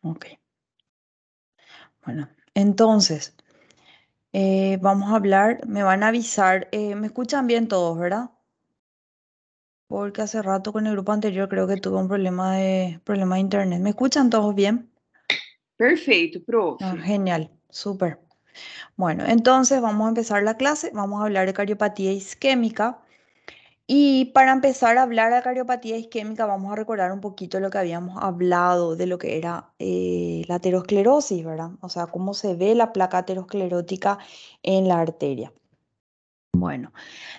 Ok, bueno, entonces vamos a hablar, me van a avisar, me escuchan bien todos, ¿verdad? Porque hace rato con el grupo anterior creo que tuve un problema de internet. ¿Me escuchan todos bien? Perfeito, Ah, prof. genial, súper. Bueno, entonces vamos a empezar la clase, vamos a hablar de cariopatía isquémica. Y para empezar a hablar de cariopatía isquémica, vamos a recordar un poquito lo que habíamos hablado de lo que era la aterosclerosis, ¿verdad? O sea, cómo se ve la placa aterosclerótica en la arteria. Bueno,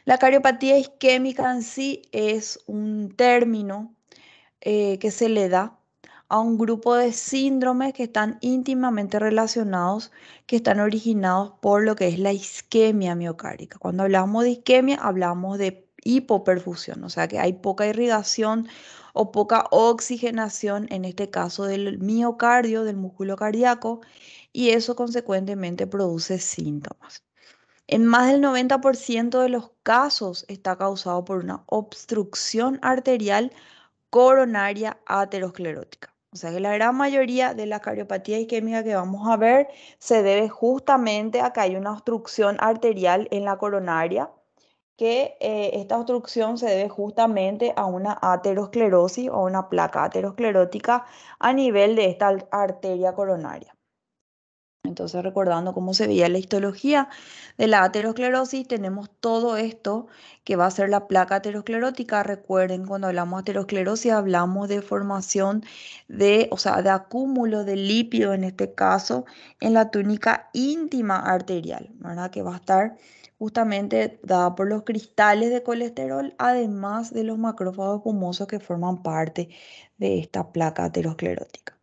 la cariopatía isquémica en sí es un término que se le da a un grupo de síndromes que están íntimamente relacionados, que están originados por lo que es la isquemia miocárdica. Cuando hablamos de isquemia, hablamos de hipoperfusión, o sea que hay poca irrigación o poca oxigenación, en este caso del miocardio, del músculo cardíaco, y eso consecuentemente produce síntomas. En más del 90% de los casos está causado por una obstrucción arterial coronaria aterosclerótica. O sea que la gran mayoría de la cardiopatía isquémica que vamos a ver se debe justamente a que hay una obstrucción arterial en la coronaria, que esta obstrucción se debe justamente a una aterosclerosis o una placa aterosclerótica a nivel de esta arteria coronaria. Entonces, recordando cómo se veía la histología de la aterosclerosis, tenemos todo esto que va a ser la placa aterosclerótica. Recuerden, cuando hablamos de aterosclerosis, hablamos de formación de, o sea, de acúmulo de lípido, en este caso, en la túnica íntima arterial, ¿verdad? Que va a estar justamente dada por los cristales de colesterol, además de los macrófagos espumosos que forman parte de esta placa aterosclerótica.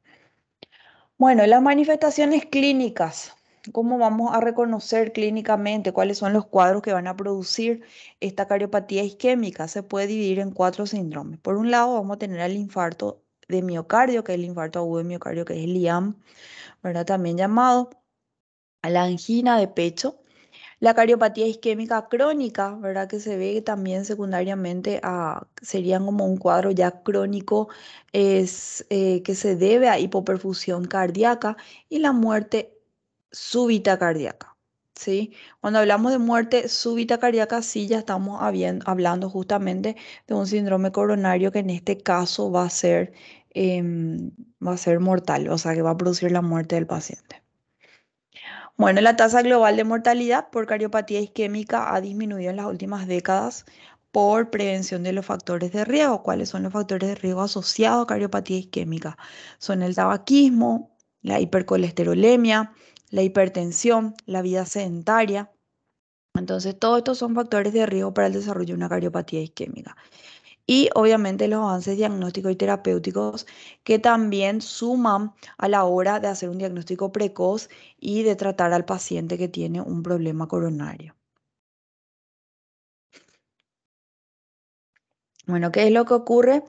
Bueno, las manifestaciones clínicas, ¿cómo vamos a reconocer clínicamente cuáles son los cuadros que van a producir esta cariopatía isquémica? Se puede dividir en cuatro síndromes. Por un lado, vamos a tener el infarto de miocardio, que es el infarto agudo de miocardio, que es el IAM, ¿verdad? También llamado a la angina de pecho. La cariopatía isquémica crónica, ¿verdad? Que se ve también secundariamente serían como un cuadro ya crónico, es que se debe a hipoperfusión cardíaca y la muerte súbita cardíaca, ¿sí? Cuando hablamos de muerte súbita cardíaca, sí ya estamos hablando justamente de un síndrome coronario que en este caso va a ser mortal, o sea que va a producir la muerte del paciente. Bueno, la tasa global de mortalidad por cariopatía isquémica ha disminuido en las últimas décadas por prevención de los factores de riesgo. ¿Cuáles son los factores de riesgo asociados a cariopatía isquémica? Son el tabaquismo, la hipercolesterolemia, la hipertensión, la vida sedentaria. Entonces, todos estos son factores de riesgo para el desarrollo de una cariopatía isquémica. Y obviamente los avances diagnósticos y terapéuticos que también suman a la hora de hacer un diagnóstico precoz y de tratar al paciente que tiene un problema coronario. Bueno, ¿qué es lo que ocurre?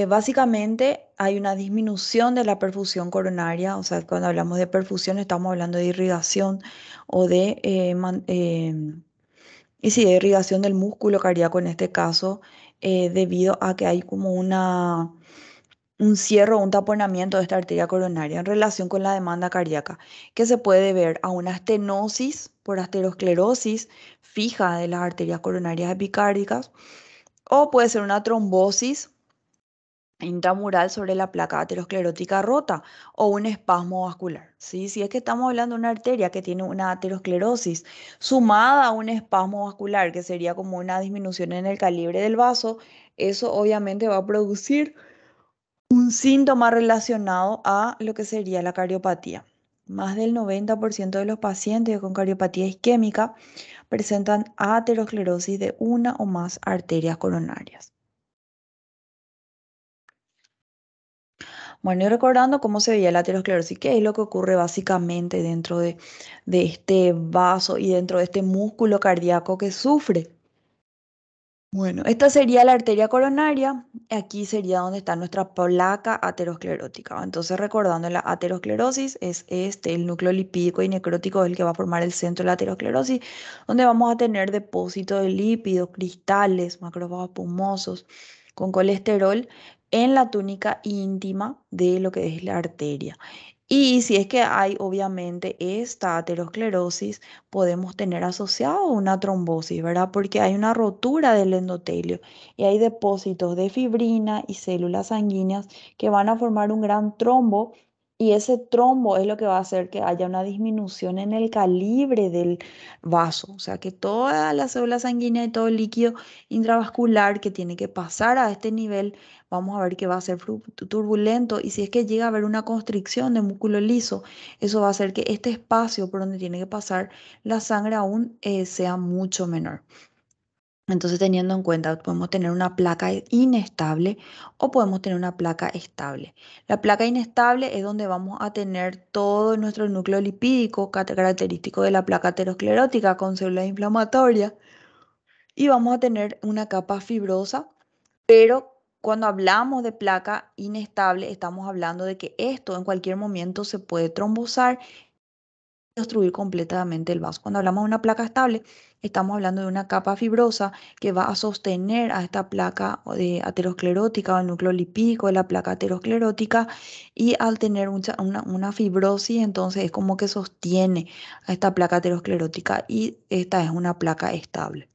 Básicamente hay una disminución de la perfusión coronaria, o sea, cuando hablamos de perfusión estamos hablando de irrigación o y sí, de irrigación del músculo cardíaco en este caso, debido a que hay como un cierre o un taponamiento de esta arteria coronaria en relación con la demanda cardíaca, que se puede ver a una estenosis por aterosclerosis fija de las arterias coronarias epicárdicas, o puede ser una trombosis intramural sobre la placa aterosclerótica rota o un espasmo vascular, ¿sí? Si es que estamos hablando de una arteria que tiene una aterosclerosis sumada a un espasmo vascular, que sería como una disminución en el calibre del vaso, eso obviamente va a producir un síntoma relacionado a lo que sería la cardiopatía. Más del 90% de los pacientes con cardiopatía isquémica presentan aterosclerosis de una o más arterias coronarias. Bueno, y recordando cómo se veía la aterosclerosis, qué es lo que ocurre básicamente dentro de este vaso y dentro de este músculo cardíaco que sufre. Bueno, esta sería la arteria coronaria. Aquí sería donde está nuestra placa aterosclerótica. Entonces, recordando la aterosclerosis, es este, el núcleo lipídico y necrótico es el que va a formar el centro de la aterosclerosis, donde vamos a tener depósito de lípidos, cristales, macrófagos espumosos con colesterol en la túnica íntima de lo que es la arteria. Y si es que hay obviamente esta aterosclerosis, podemos tener asociado una trombosis, ¿verdad? Porque hay una rotura del endotelio y hay depósitos de fibrina y células sanguíneas que van a formar un gran trombo, y ese trombo es lo que va a hacer que haya una disminución en el calibre del vaso, o sea que toda la célula sanguínea y todo el líquido intravascular que tiene que pasar a este nivel, vamos a ver que va a ser turbulento, y si es que llega a haber una constricción de músculo liso, eso va a hacer que este espacio por donde tiene que pasar la sangre aún sea mucho menor. Entonces, teniendo en cuenta, podemos tener una placa inestable o podemos tener una placa estable. La placa inestable es donde vamos a tener todo nuestro núcleo lipídico característico de la placa aterosclerótica con células inflamatorias, y vamos a tener una capa fibrosa, pero cuando hablamos de placa inestable, estamos hablando de que esto en cualquier momento se puede trombosar y destruir completamente el vaso. Cuando hablamos de una placa estable, estamos hablando de una capa fibrosa que va a sostener a esta placa de aterosclerótica o el núcleo lipídico de la placa aterosclerótica, y al tener una fibrosis, entonces es como que sostiene a esta placa aterosclerótica, y esta es una placa estable.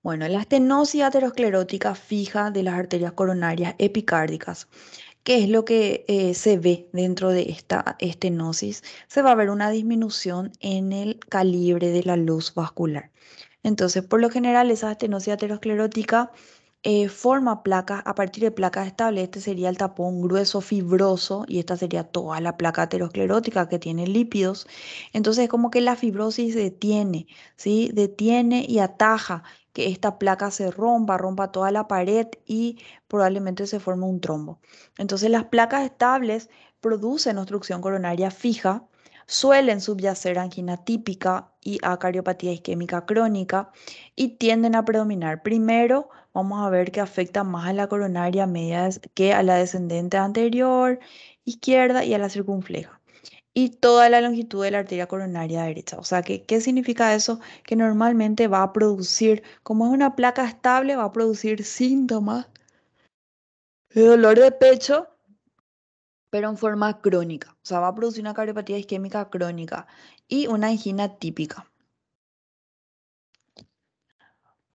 Bueno, la estenosis aterosclerótica fija de las arterias coronarias epicárdicas, ¿qué es lo que se ve dentro de esta estenosis? Se va a ver una disminución en el calibre de la luz vascular. Entonces, por lo general, esa estenosis aterosclerótica forma placas a partir de placas estables. Este sería el tapón grueso fibroso y esta sería toda la placa aterosclerótica que tiene lípidos. Entonces, es como que la fibrosis detiene, ¿sí? Detiene y ataja que esta placa se rompa toda la pared, y probablemente se forme un trombo. Entonces, las placas estables producen obstrucción coronaria fija, suelen subyacer a angina típica y a cariopatía isquémica crónica, y tienden a predominar. Primero, vamos a ver que afecta más a la coronaria media que a la descendente anterior, izquierda, y a la circunfleja, y toda la longitud de la arteria coronaria derecha. O sea, ¿qué significa eso? Que normalmente va a producir, como es una placa estable, va a producir síntomas de dolor de pecho, pero en forma crónica. O sea, va a producir una cardiopatía isquémica crónica y una angina típica.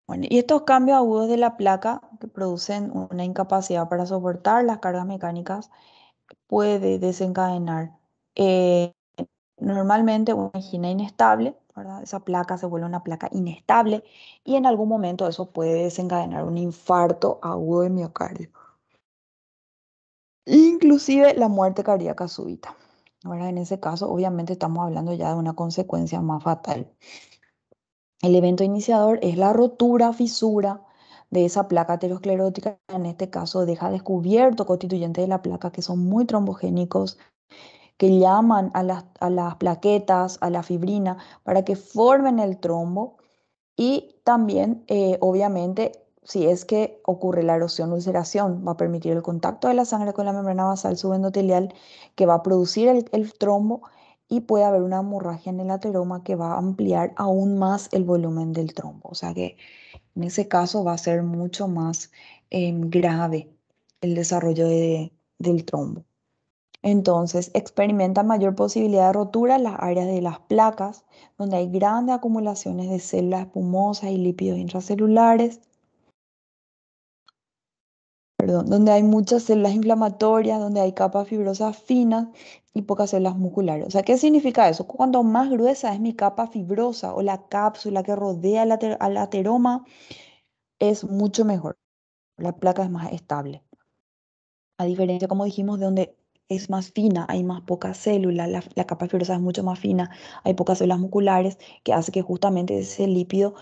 Bueno, y estos cambios agudos de la placa que producen una incapacidad para soportar las cargas mecánicas puede desencadenar eh, normalmente una angina inestable, ¿verdad? Esa placa se vuelve una placa inestable, y en algún momento eso puede desencadenar un infarto agudo de miocardio, inclusive la muerte cardíaca súbita. Ahora, en ese caso, obviamente estamos hablando ya de una consecuencia más fatal. El evento iniciador es la rotura, fisura de esa placa aterosclerótica. En este caso, deja descubierto constituyentes de la placa que son muy trombogénicos, que llaman a las plaquetas, a la fibrina, para que formen el trombo. Y también, obviamente, si es que ocurre la erosión ulceración, va a permitir el contacto de la sangre con la membrana basal subendotelial, que va a producir el trombo, y puede haber una hemorragia en el ateroma que va a ampliar aún más el volumen del trombo. O sea que en ese caso va a ser mucho más grave el desarrollo del trombo. Entonces, experimenta mayor posibilidad de rotura en las áreas de las placas, donde hay grandes acumulaciones de células espumosas y lípidos intracelulares, perdón, donde hay muchas células inflamatorias, donde hay capas fibrosas finas y pocas células musculares. O sea, ¿qué significa eso? Cuanto más gruesa es mi capa fibrosa o la cápsula que rodea al ateroma, es mucho mejor. La placa es más estable. A diferencia, como dijimos, de donde es más fina, hay más pocas células, la capa fibrosa es mucho más fina, hay pocas células musculares, que hace que justamente ese lípido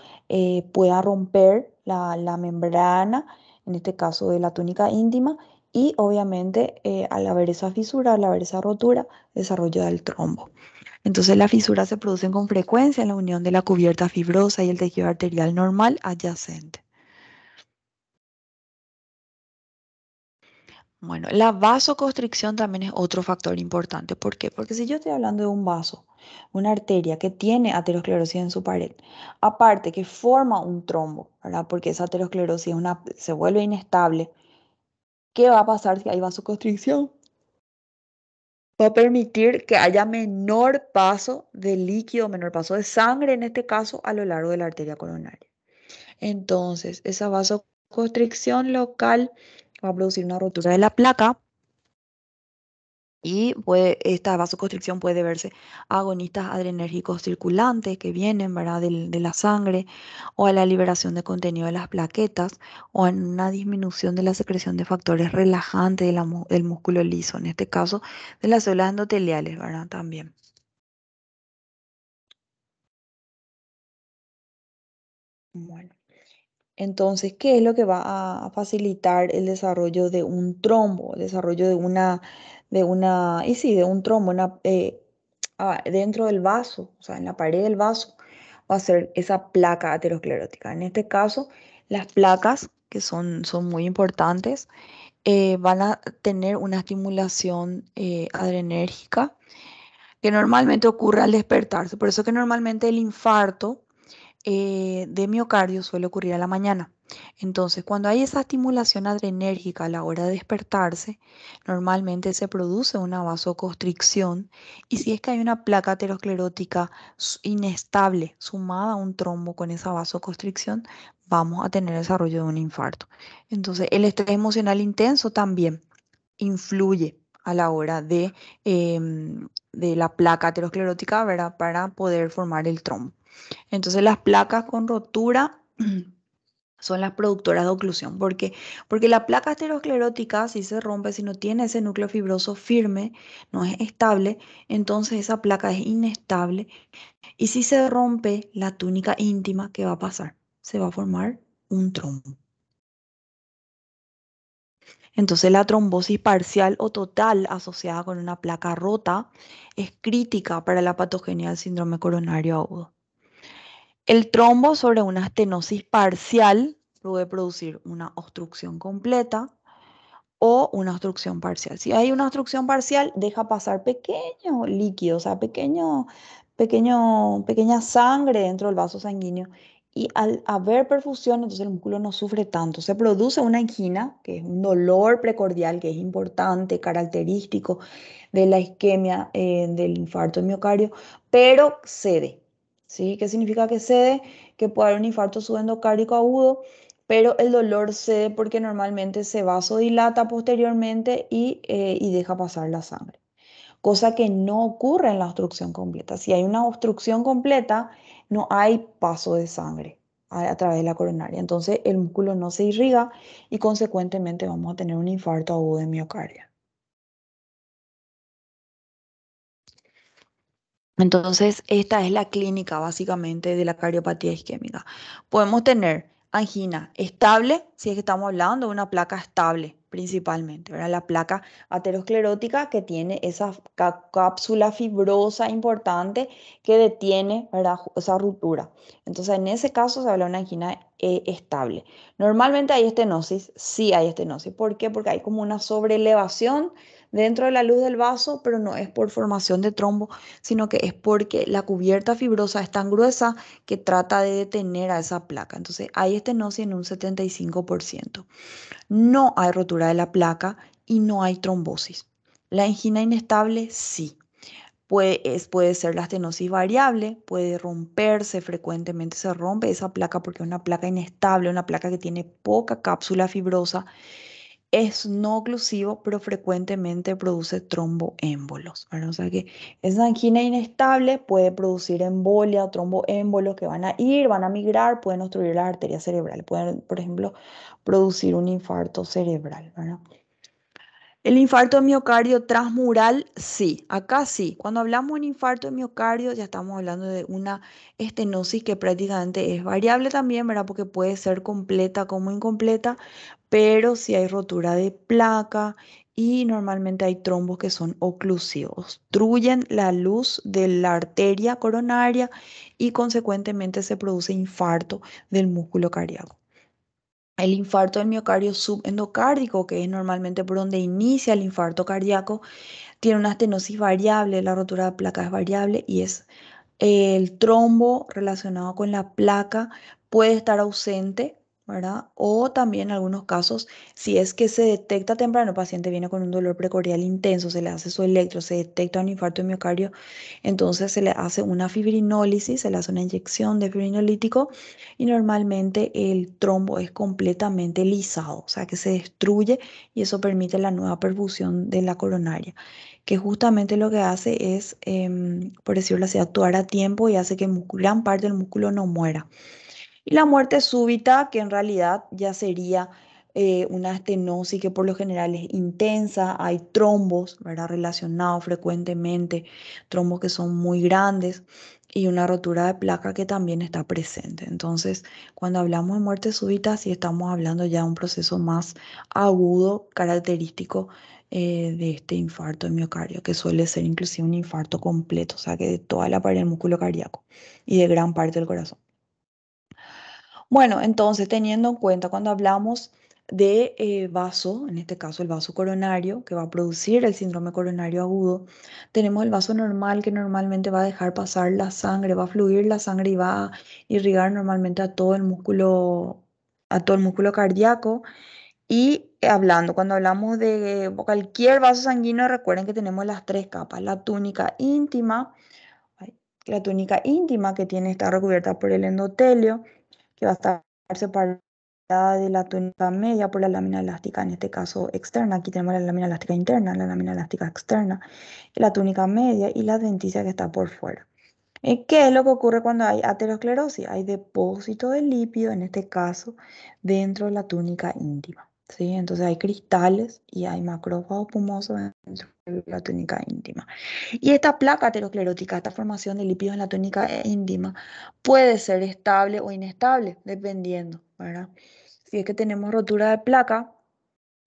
pueda romper la membrana, en este caso de la túnica íntima, y obviamente al haber esa fisura, al haber esa rotura, desarrollo del trombo. Entonces las fisuras se producen con frecuencia en la unión de la cubierta fibrosa y el tejido arterial normal adyacente. Bueno, la vasoconstricción también es otro factor importante. ¿Por qué? Porque si yo estoy hablando de un vaso, una arteria que tiene aterosclerosis en su pared, aparte que forma un trombo, ¿verdad? Porque esa aterosclerosis se vuelve inestable, ¿qué va a pasar si hay vasoconstricción? Va a permitir que haya menor paso de líquido, menor paso de sangre, en este caso, a lo largo de la arteria coronaria. Entonces, esa vasoconstricción local va a producir una rotura de la placa y esta vasoconstricción puede deberse a agonistas adrenérgicos circulantes que vienen, ¿verdad? De la sangre, o a la liberación de contenido de las plaquetas, o en una disminución de la secreción de factores relajantes del músculo liso, en este caso de las células endoteliales, ¿verdad? También. Bueno. Entonces, ¿qué es lo que va a facilitar el desarrollo de un trombo? El desarrollo y sí, de un trombo dentro del vaso, o sea, en la pared del vaso, va a ser esa placa aterosclerótica. En este caso, las placas, que son muy importantes, van a tener una estimulación adrenérgica que normalmente ocurre al despertarse. Por eso que normalmente el infarto de miocardio suele ocurrir a la mañana. Entonces, cuando hay esa estimulación adrenérgica a la hora de despertarse, normalmente se produce una vasoconstricción y si es que hay una placa aterosclerótica inestable sumada a un trombo con esa vasoconstricción, vamos a tener desarrollo de un infarto. Entonces, el estrés emocional intenso también influye a la hora de la placa aterosclerótica, ¿verdad? Para poder formar el trombo. Entonces las placas con rotura son las productoras de oclusión. ¿Por qué? Porque la placa aterosclerótica, si se rompe, si no tiene ese núcleo fibroso firme, no es estable, entonces esa placa es inestable. Y si se rompe la túnica íntima, ¿qué va a pasar? Se va a formar un trombo. Entonces la trombosis parcial o total asociada con una placa rota es crítica para la patogenia del síndrome coronario agudo. El trombo sobre una estenosis parcial puede producir una obstrucción completa o una obstrucción parcial. Si hay una obstrucción parcial, deja pasar pequeño líquido, o sea, pequeña sangre dentro del vaso sanguíneo. Y al haber perfusión, entonces el músculo no sufre tanto. Se produce una angina, que es un dolor precordial que es importante, característico de la isquemia, del infarto de miocardio, pero cede. ¿Sí? ¿Qué significa que cede? Que puede haber un infarto subendocárdico agudo, pero el dolor cede porque normalmente se vasodilata posteriormente y deja pasar la sangre, cosa que no ocurre en la obstrucción completa. Si hay una obstrucción completa, no hay paso de sangre a través de la coronaria, entonces el músculo no se irriga y consecuentemente vamos a tener un infarto agudo de miocardio. Entonces, esta es la clínica básicamente de la cardiopatía isquémica. Podemos tener angina estable, si es que estamos hablando de una placa estable principalmente, ¿verdad? La placa aterosclerótica que tiene esa cápsula fibrosa importante que detiene, ¿verdad? Esa ruptura. Entonces, en ese caso se habla de una angina estable. Normalmente hay estenosis, sí hay estenosis. ¿Por qué? Porque hay como una sobreelevación dentro de la luz del vaso, pero no es por formación de trombo, sino que es porque la cubierta fibrosa es tan gruesa que trata de detener a esa placa. Entonces hay estenosis en un 75%. No hay rotura de la placa y no hay trombosis. La angina inestable sí. Puede ser la estenosis variable, puede romperse, frecuentemente se rompe esa placa porque es una placa inestable, una placa que tiene poca cápsula fibrosa, es no oclusivo, pero frecuentemente produce tromboémbolos, ¿verdad? O sea que esa angina inestable puede producir embolia o tromboémbolos que van a migrar, pueden obstruir las arterias cerebrales, pueden, por ejemplo, producir un infarto cerebral, ¿verdad? El infarto de miocardio transmural, sí, acá sí. Cuando hablamos de un infarto de miocardio, ya estamos hablando de una estenosis que prácticamente es variable también, ¿verdad? Porque puede ser completa como incompleta, pero si hay rotura de placa y normalmente hay trombos que son oclusivos, obstruyen la luz de la arteria coronaria y consecuentemente se produce infarto del músculo cardíaco. El infarto del miocardio subendocárdico, que es normalmente por donde inicia el infarto cardíaco, tiene una estenosis variable, la rotura de placa es variable y es el trombo relacionado con la placa puede estar ausente, ¿verdad? O también en algunos casos, si es que se detecta temprano, el paciente viene con un dolor precordial intenso, se le hace su electro, se detecta un infarto de miocardio, entonces se le hace una fibrinólisis, se le hace una inyección de fibrinolítico y normalmente el trombo es completamente lisado, o sea que se destruye y eso permite la nueva perfusión de la coronaria, que justamente lo que hace es, por decirlo así, actuar a tiempo y hace que gran parte del músculo no muera. Y la muerte súbita, que en realidad ya sería una estenosis que por lo general es intensa, hay trombos, ¿verdad? Relacionados frecuentemente, trombos que son muy grandes y una rotura de placa que también está presente. Entonces, cuando hablamos de muerte súbita, sí estamos hablando ya de un proceso más agudo, característico de este infarto de miocardio, que suele ser inclusive un infarto completo, o sea, que de toda la pared del músculo cardíaco y de gran parte del corazón. Bueno, entonces teniendo en cuenta cuando hablamos de vaso, en este caso el vaso coronario, que va a producir el síndrome coronario agudo, tenemos el vaso normal que normalmente va a dejar pasar la sangre, va a fluir la sangre y va a irrigar normalmente a todo el músculo cardíaco. Y hablando, cuando hablamos de cualquier vaso sanguíneo, recuerden que tenemos las tres capas, la túnica íntima, ay, la túnica íntima que tiene, está recubierta por el endotelio que va a estar separada de la túnica media por la lámina elástica, en este caso externa. Aquí tenemos la lámina elástica interna, la lámina elástica externa, y la túnica media y la adventicia que está por fuera. ¿Qué es lo que ocurre cuando hay aterosclerosis? Hay depósito de lípido, en este caso, dentro de la túnica íntima. ¿Sí? Entonces hay cristales y hay macrófagos pumosos dentro de la túnica íntima. Y esta placa aterosclerótica, esta formación de lípidos en la túnica íntima, puede ser estable o inestable, dependiendo, ¿verdad? Si es que tenemos rotura de placa,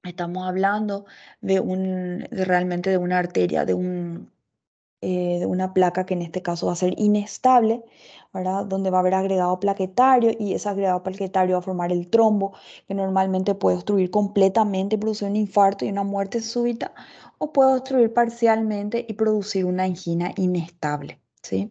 estamos hablando realmente de una arteria, de una placa que en este caso va a ser inestable, ¿verdad? Donde va a haber agregado plaquetario y ese agregado plaquetario va a formar el trombo, que normalmente puede obstruir completamente y producir un infarto y una muerte súbita, o puede obstruir parcialmente y producir una angina inestable, ¿sí?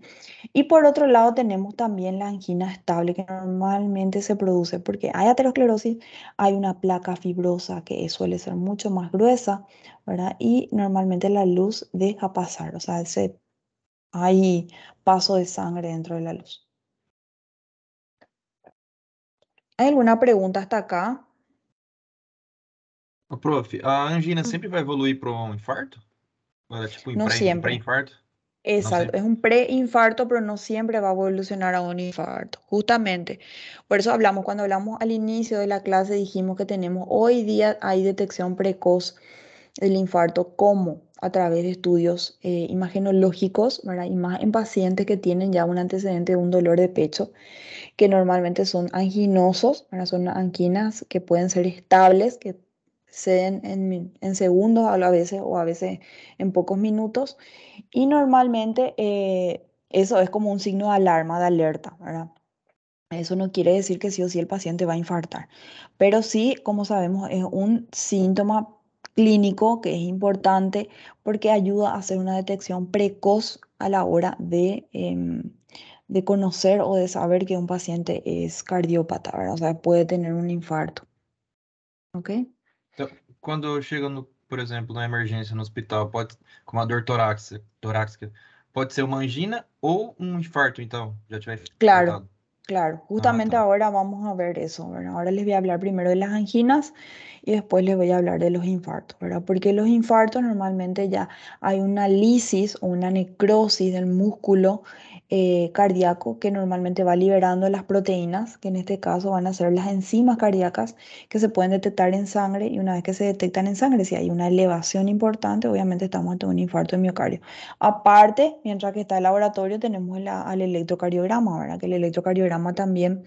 Y por otro lado tenemos también la angina estable que normalmente se produce porque hay aterosclerosis, hay una placa fibrosa que suele ser mucho más gruesa, ¿verdad? Y normalmente la luz deja pasar, o sea, hay paso de sangre dentro de la luz. ¿Hay alguna pregunta hasta acá? Ô, prof, a angina Mm. sempre vai evoluir para um infarto? Ou é tipo No um siempre. pré-infarto? Não Exacto, sempre? es un preinfarto, pero no siempre va a evolucionar a un infarto. Justamente, por eso hablamos, cuando hablamos al inicio de la clase, dijimos que tenemos hoy día hay detección precoz del infarto como a través de estudios imagenológicos, ¿verdad? Y más en pacientes que tienen ya un antecedente de un dolor de pecho, que normalmente son anginosos, ¿verdad? Son anginas que pueden ser estables, que ceden en segundos a veces o a veces en pocos minutos. Y normalmente eso es como un signo de alarma, de alerta, ¿verdad? Eso no quiere decir que sí o sí el paciente va a infartar, pero sí, como sabemos, es un síntoma clínico que es importante porque ayuda a hacer una detección precoz a la hora de conocer o de saber que un paciente es cardiópata, ¿verdad? O sea, puede tener un infarto, ¿ok? Então, quando eu chego, por exemplo, na emergência no hospital, com uma dor torácica, pode ser uma angina ou um infarto, então, já tiver Claro, tratado. claro. Ah, Justamente tá. ahora vamos a ver eso, ¿verdad? Ahora les voy a hablar primero de las anginas y después les voy a hablar de los infartos, ¿verdad? Porque los infartos normalmente ya hay una lisis o una necrosis del músculo cardíaco que normalmente va liberando las proteínas, que en este caso van a ser las enzimas cardíacas que se pueden detectar en sangre y una vez que se detectan en sangre, si hay una elevación importante, obviamente estamos ante un infarto de miocardio. Aparte, mientras que está el laboratorio, tenemos al electrocardiograma, ¿verdad? Que el electrocardiograma también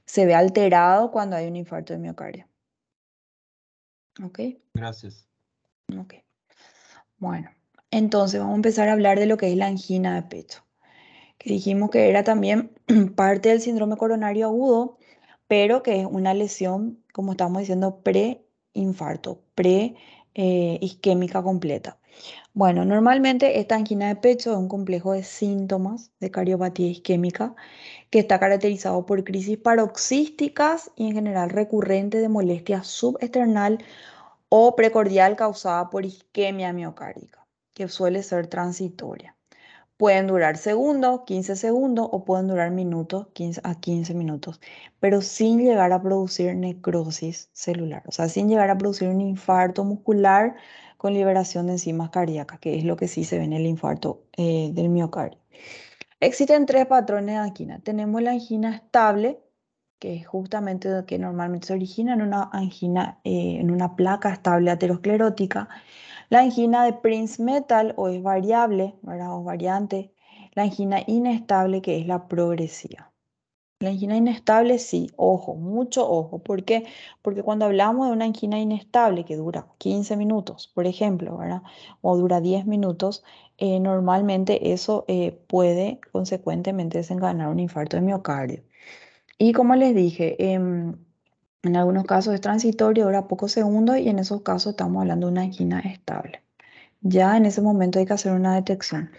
se ve alterado cuando hay un infarto de miocardio. ¿Ok? Graças. Ok. Bueno, entonces vamos a empezar a hablar de lo que es la angina de pecho, que dijimos que era también parte del síndrome coronario agudo, pero que es una lesión, como estamos diciendo, pre-infarto, pre-isquémica completa. Bueno, normalmente esta angina de pecho es un complejo de síntomas de cardiopatía isquémica que está caracterizado por crisis paroxísticas y en general recurrente de molestia subesternal o precordial causada por isquemia miocárdica, que suele ser transitoria. Pueden durar segundos, 15 segundos o pueden durar minutos, 15 a 15 minutos, pero sin llegar a producir necrosis celular, o sea, sin llegar a producir un infarto muscular con liberación de enzimas cardíacas, que es lo que sí se ve en el infarto del miocardio. Existen tres patrones de angina. Tenemos la angina estable, que es justamente lo que normalmente se origina en una angina, en una placa estable aterosclerótica. La angina de Prince-Metal o es variable, ¿verdad? O variante. La angina inestable, que es la progresiva. La angina inestable, sí, ojo, mucho ojo. ¿Por qué? Porque cuando hablamos de una angina inestable que dura 15 minutos, por ejemplo, ¿verdad? O dura 10 minutos, normalmente eso puede consecuentemente desencadenar un infarto de miocardio. Y como les dije, en algunos casos es transitorio, dura pocos segundos y en esos casos estamos hablando de una angina estable. Ya en ese momento hay que hacer una detección.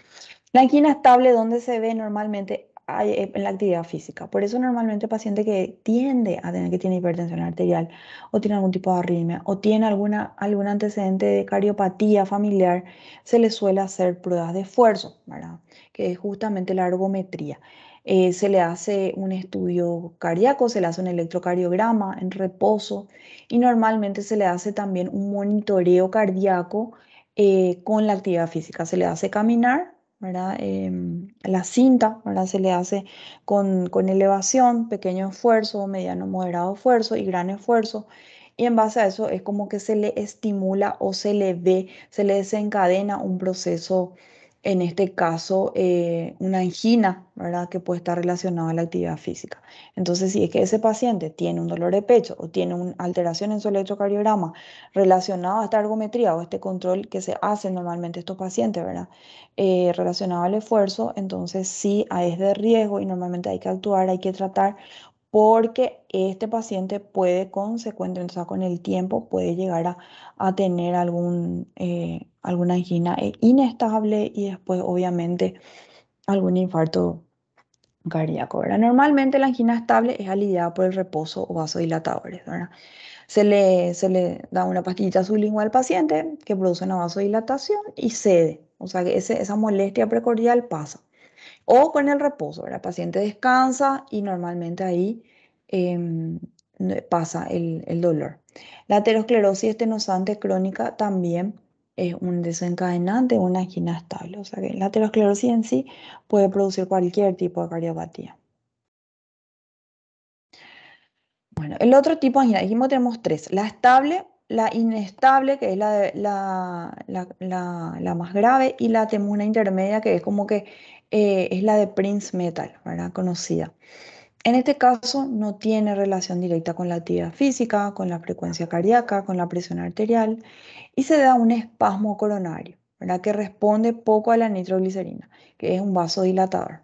La angina estable, ¿dónde se ve normalmente? En la actividad física. Por eso normalmente el paciente que tiende a tener que tiene hipertensión arterial o tiene algún tipo de arritmia o tiene algún antecedente de cardiopatía familiar, se le suele hacer pruebas de esfuerzo, ¿verdad? Que es justamente la ergometría. Se le hace un estudio cardíaco, se le hace un electrocardiograma en reposo y normalmente se le hace también un monitoreo cardíaco con la actividad física. Se le hace caminar, ¿verdad? La cinta, ¿verdad? Se le hace con elevación, pequeño esfuerzo, mediano, moderado esfuerzo y gran esfuerzo. Y en base a eso es como que se le estimula o se le ve, se le desencadena un proceso, en este caso, una angina, ¿verdad? Que puede estar relacionada a la actividad física. Entonces, si es que ese paciente tiene un dolor de pecho o tiene una alteración en su electrocardiograma relacionado a esta ergometría o este control que se hace normalmente estos pacientes, ¿verdad? Relacionado al esfuerzo, entonces sí es de riesgo y normalmente hay que actuar, hay que tratar porque este paciente puede consecuentemente, o sea, con el tiempo puede llegar a tener alguna angina inestable y después obviamente algún infarto cardíaco, ¿verdad? Normalmente la angina estable es aliviada por el reposo o vasodilatadores, ¿verdad? Se le da una pastillita sublingual al paciente que produce una vasodilatación y cede. O sea que esa molestia precordial pasa. O con el reposo, ¿verdad? El paciente descansa y normalmente ahí em, pasa el dolor. La aterosclerosis estenosante crónica también es un desencadenante de una angina estable. O sea que la aterosclerosis en sí puede producir cualquier tipo de cardiopatía. Bueno, el otro tipo de angina, dijimos tenemos tres, la estable, la inestable, que es la más grave, y tenemos una intermedia que es como que es la de Prince Metal, ¿verdad? Conocida. En este caso no tiene relación directa con la actividad física, con la frecuencia cardíaca, con la presión arterial, y se da un espasmo coronario, ¿verdad? Que responde poco a la nitroglicerina, que es un vasodilatador.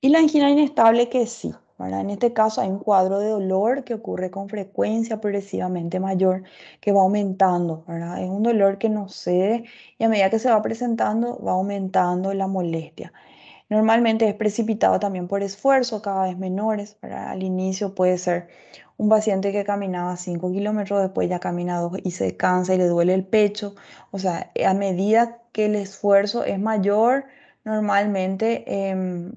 Y la angina inestable que sí, ¿verdad? En este caso hay un cuadro de dolor que ocurre con frecuencia progresivamente mayor, que va aumentando, ¿verdad? Es un dolor que no cede y a medida que se va presentando va aumentando la molestia. Normalmente es precipitado también por esfuerzos cada vez menores, ¿verdad? Al inicio puede ser un paciente que caminaba 5 kilómetros, después ya camina 2 y se cansa y le duele el pecho. O sea, a medida que el esfuerzo es mayor, normalmente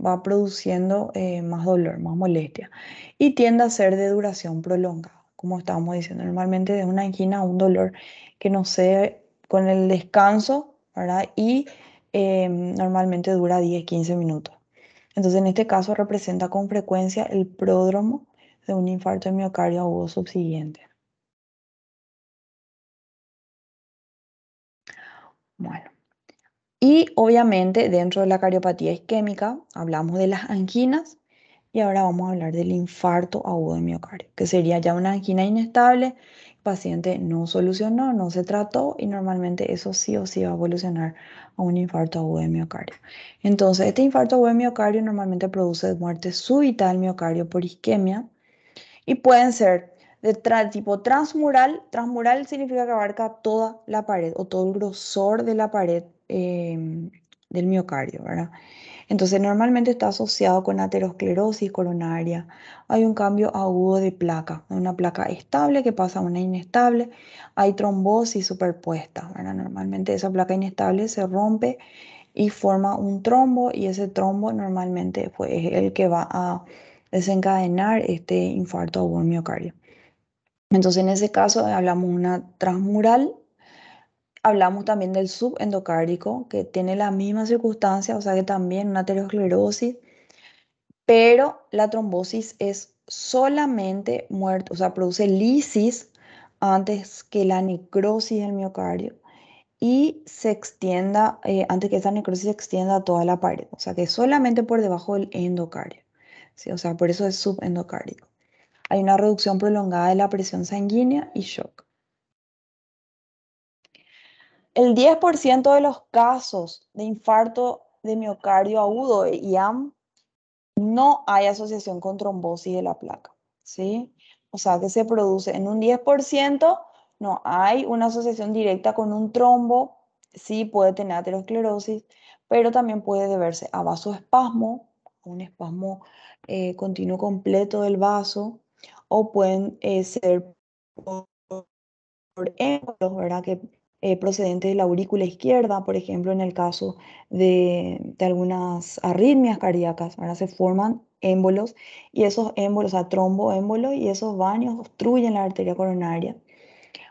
va produciendo más dolor, más molestia y tiende a ser de duración prolongada, como estábamos diciendo. Normalmente de una angina a un dolor que no sé, con el descanso, ¿verdad? Y normalmente dura 10-15 minutos. Entonces, en este caso representa con frecuencia el pródromo de un infarto de miocardio agudo subsiguiente. Bueno, y obviamente dentro de la cardiopatía isquémica hablamos de las anginas y ahora vamos a hablar del infarto agudo de miocardio, que sería ya una angina inestable paciente no solucionó, no se trató y normalmente eso sí o sí va a evolucionar a un infarto agudo de miocardio. Entonces, este infarto agudo de miocardio normalmente produce muerte súbita del miocardio por isquemia y pueden ser de tipo transmural. Transmural significa que abarca toda la pared o todo el grosor de la pared del miocardio, ¿verdad? Entonces, normalmente está asociado con aterosclerosis coronaria. Hay un cambio agudo de placa, una placa estable que pasa a una inestable. Hay trombosis superpuesta, ¿verdad? Normalmente esa placa inestable se rompe y forma un trombo y ese trombo normalmente es el que va a desencadenar este infarto agudo del miocardio. Entonces, en ese caso hablamos de una transmural. Hablamos también del subendocárdico, que tiene la misma circunstancia, o sea que también una aterosclerosis, pero la trombosis es solamente muerte, o sea, produce lisis antes que la necrosis del miocardio y se extienda, antes que esa necrosis se extienda a toda la pared, o sea que solamente por debajo del endocardio, ¿sí? O sea, por eso es subendocárdico. Hay una reducción prolongada de la presión sanguínea y shock. El 10% de los casos de infarto de miocardio agudo, IAM, no hay asociación con trombosis de la placa, ¿sí? O sea que se produce en un 10%, no hay una asociación directa con un trombo, sí puede tener aterosclerosis, pero también puede deberse a vasoespasmo, un espasmo continuo completo del vaso, o pueden ser por émbolos, ¿verdad? Que procedentes de la aurícula izquierda, por ejemplo, en el caso de algunas arritmias cardíacas, ¿verdad? Se forman émbolos y esos émbolos, o sea, tromboémbolos, y esos baños obstruyen la arteria coronaria.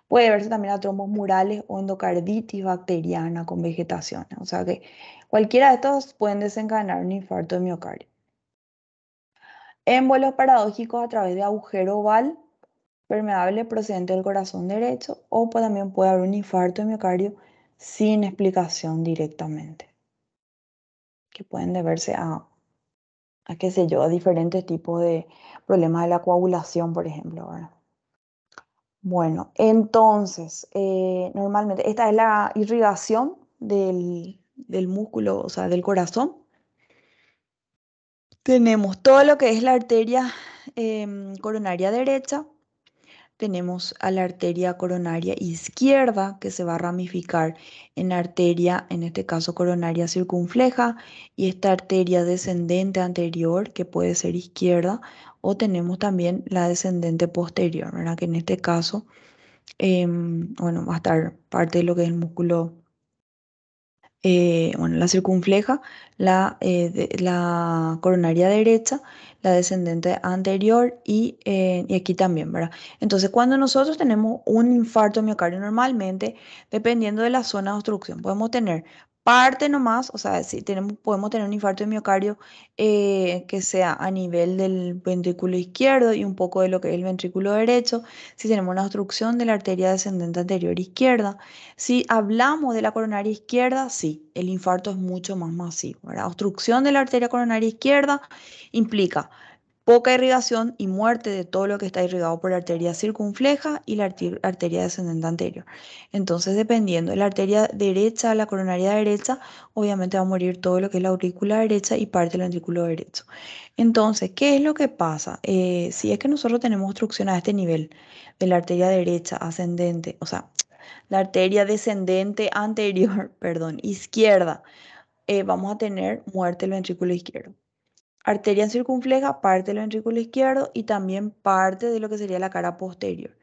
Puede verse también a trombos murales o endocarditis bacteriana con vegetación. O sea que cualquiera de estos pueden desencadenar un infarto de miocardio. Émbolos paradójicos a través de agujero oval permeable procedente del corazón derecho o también puede haber un infarto de miocardio sin explicación directamente, que pueden deberse a qué sé yo, a diferentes tipos de problemas de la coagulación, por ejemplo, ¿verdad? Bueno, entonces, normalmente esta es la irrigación del músculo, o sea, del corazón. Tenemos todo lo que es la arteria coronaria derecha. Tenemos a la arteria coronaria izquierda que se va a ramificar en arteria, en este caso coronaria circunfleja, y esta arteria descendente anterior que puede ser izquierda, o tenemos también la descendente posterior, ¿verdad? Que en este caso, bueno, va a estar parte de lo que es el músculo, bueno, la circunfleja, la coronaria derecha, la descendente anterior y aquí también, ¿verdad? Entonces, cuando nosotros tenemos un infarto miocardio normalmente, dependiendo de la zona de obstrucción, podemos tener parte nomás, o sea, si podemos tener un infarto de miocardio que sea a nivel del ventrículo izquierdo y un poco de lo que es el ventrículo derecho, si tenemos una obstrucción de la arteria descendente anterior izquierda. Si hablamos de la coronaria izquierda, sí, el infarto es mucho más masivo, ¿verdad? Obstrucción de la arteria coronaria izquierda implica poca irrigación y muerte de todo lo que está irrigado por la arteria circunfleja y la arteria descendente anterior. Entonces, dependiendo de la arteria derecha, la coronaria derecha, obviamente va a morir todo lo que es la aurícula derecha y parte del ventrículo derecho. Entonces, ¿qué es lo que pasa? Si es que nosotros tenemos obstrucción a este nivel de la arteria derecha ascendente, o sea, la arteria descendente anterior, perdón, izquierda, vamos a tener muerte del ventrículo izquierdo. Arteria circunfleja, parte del ventrículo izquierdo y también parte de lo que sería la cara posterior.